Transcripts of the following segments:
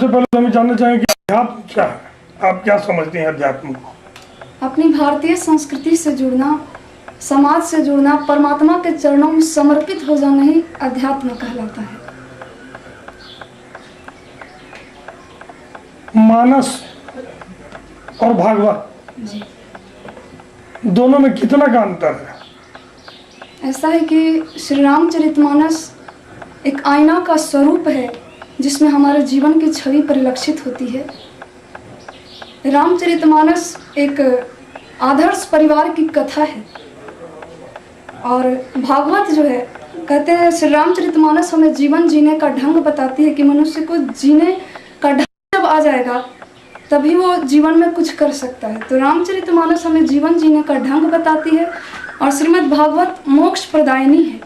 सबसे पहले हम जानना चाहेंगे कि अध्यात्म क्या है, आप क्या समझते हैं अध्यात्म को? अपनी भारतीय संस्कृति से जुड़ना, समाज से जुड़ना, परमात्मा के चरणों में समर्पित हो जाना ही अध्यात्म कहलाता है। मानस और भागवत जी। दोनों में कितना का अंतर है? ऐसा है कि श्री रामचरितमानस एक आईना का स्वरूप है जिसमें हमारे जीवन की छवि परिलक्षित होती है। रामचरितमानस एक आदर्श परिवार की कथा है और भागवत जो है, कहते हैं श्री रामचरितमानस हमें जीवन जीने का ढंग बताती है कि मनुष्य को जीने का ढंग जब आ जाएगा तभी वो जीवन में कुछ कर सकता है। तो रामचरितमानस हमें जीवन जीने का ढंग बताती है और श्रीमद् भागवत मोक्ष प्रदायिनी है।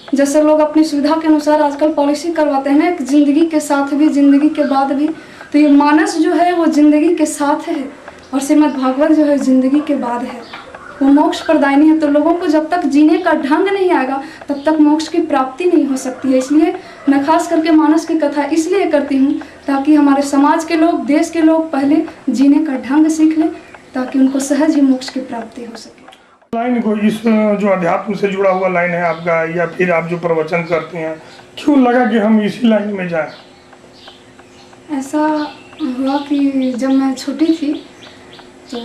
जैसे लोग अपनी सुविधा के अनुसार आजकल पॉलिसी करवाते हैं ना, जिंदगी के साथ भी जिंदगी के बाद भी, तो ये मानस जो है वो जिंदगी के साथ है और श्रीमद् भागवत जो है जिंदगी के बाद है, वो मोक्ष प्रदायिनी है। तो लोगों को जब तक जीने का ढंग नहीं आएगा तब तक मोक्ष की प्राप्ति नहीं हो सकती है। इसलिए मैं खास करके मानस की कथा इसलिए करती हूँ ताकि हमारे समाज के लोग, देश के लोग पहले जीने का ढंग सीख लें ताकि उनको सहज ही मोक्ष की प्राप्ति हो सके। लाइन को, इस जो अध्यात्म से जुड़ा हुआ लाइन है आपका, या फिर आप जो प्रवचन करते हैं, क्यों लगा कि हम इसी लाइन में जाएं? ऐसा हुआ कि जब मैं छोटी थी तो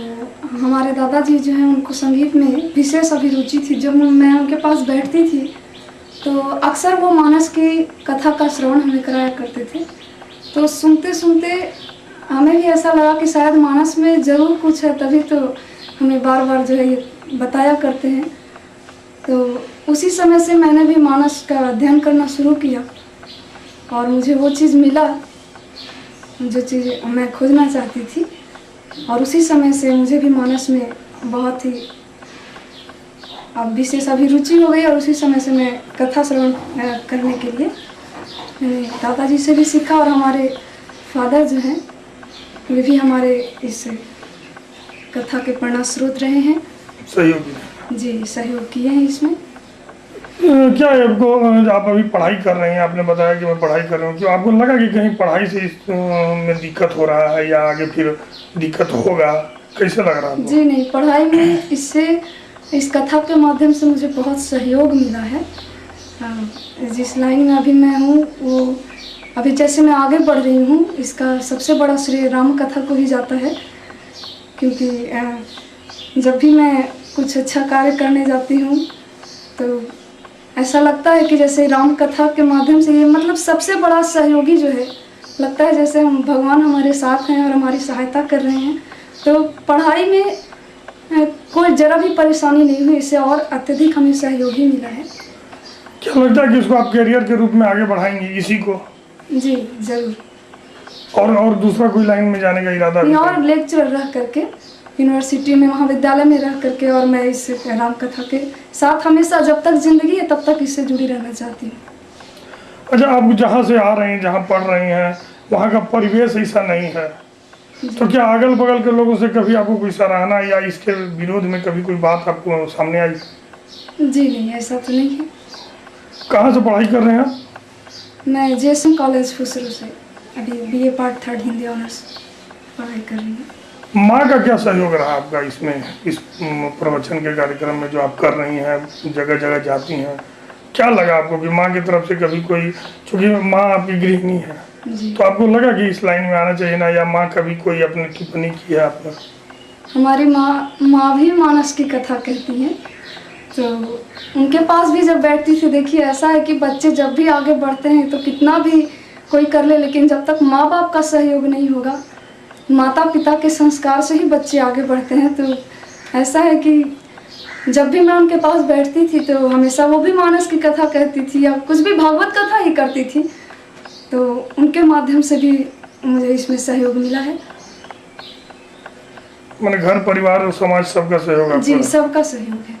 हमारे दादाजी जो हैं उनको संगीत में विशेष अभिरुचि थी। जब मैं उनके पास बैठती थी तो अक्सर वो मानस की कथा का श्रवण हमें कराया करते थे। तो सुनते सुनते हमें भी ऐसा लगा कि शायद मानस में ज़रूर कुछ है, तभी तो हमें बार बार जो है ये बताया करते हैं। तो उसी समय से मैंने भी मानस का अध्ययन करना शुरू किया और मुझे वो चीज़ मिला जो चीज़ मैं खोजना चाहती थी और उसी समय से मुझे भी मानस में बहुत ही अब विशेष अभिरुचि हो गई और उसी समय से मैं कथा श्रवण करने के लिए मैंने दादाजी से भी सीखा और हमारे फादर जो हैं वे भी हमारे इस कथा के प्रेरणा स्रोत रहे हैं। सहयोगी जी, सहयोग किए हैं इसमें। क्या है आपको, आप अभी पढ़ाई कर रहे हैं, आपने बताया कि मैं पढ़ाई कर रहा हूँ, क्यों आपको लगा कि कहीं पढ़ाई से में दिक्कत हो रहा है या आगे फिर दिक्कत होगा, कैसे लग रहा है? जी नहीं, पढ़ाई में इससे इस कथा के माध्यम से मुझे बहुत सहयोग मिला है। जिस लाइन में अभी मैं हूँ वो अभी जैसे मैं आगे बढ़ रही हूँ, इसका सबसे बड़ा श्रेय राम कथा को ही जाता है, क्योंकि जब भी मैं कुछ अच्छा कार्य करने जाती हूँ तो ऐसा लगता है कि जैसे राम कथा के माध्यम से ये मतलब सबसे बड़ा सहयोगी जो है, लगता है जैसे हम भगवान हमारे साथ हैं और हमारी सहायता कर रहे हैं। तो पढ़ाई में कोई जरा भी परेशानी नहीं हुई, इससे और अत्यधिक हमें सहयोगी मिला है। क्या लगता है कि इसको आप करियर के रूप में आगे बढ़ाएंगे इसी को? जी जरूर। और दूसरा कोई लाइन में जाने का इरादा? और लेक्चरर रह करके यूनिवर्सिटी में, महाविद्यालय में रह करके, और मैं इस राम कथा के साथ हमेशा जब तक जिंदगी है तब तक इससे जुड़ी रहना चाहती हूँ। अच्छा, आप जहाँ से आ रहे हैं, जहाँ पढ़ रही हैं, वहाँ का परिवेश ऐसा नहीं है, तो क्या अगल बगल के लोगों से कभी आपको कोई सराहना या इसके विरोध में कभी कोई बात आपको सामने आई? जी नहीं, ऐसा तो नहीं है। कहाँ से पढ़ाई कर रहे हैं? मैं जेएसएम कॉलेज फुसरू से अभी बीए पार्ट 3 हिंदी ऑनर्स पढ़ाई कर रही हूँ। माँ का क्या सहयोग रहा आपका इसमें, इस प्रवचन के कार्यक्रम में जो आप कर रही हैं, जगह जगह जाती हैं, क्या लगा आपको कि माँ की तरफ से कभी कोई, चूँकि माँ आपकी गृहिणी है, तो आपको लगा कि इस लाइन में आना चाहिए ना, या माँ कभी कोई अपनी टिप्पणी की है आप पर? हमारी माँ भी मानस की कथा कहती हैं, तो उनके पास भी जब बैठती थी, देखिए ऐसा है कि बच्चे जब भी आगे बढ़ते हैं तो कितना भी कोई कर ले, लेकिन जब तक माँ बाप का सहयोग नहीं होगा, माता पिता के संस्कार से ही बच्चे आगे बढ़ते हैं। तो ऐसा है कि जब भी मैं उनके पास बैठती थी तो हमेशा वो भी मानस की कथा कहती थी या कुछ भी भागवत कथा ही करती थी, तो उनके माध्यम से भी मुझे इसमें सहयोग मिला है। मैंने घर परिवार और समाज सबका सहयोग? जी, सबका सहयोग है।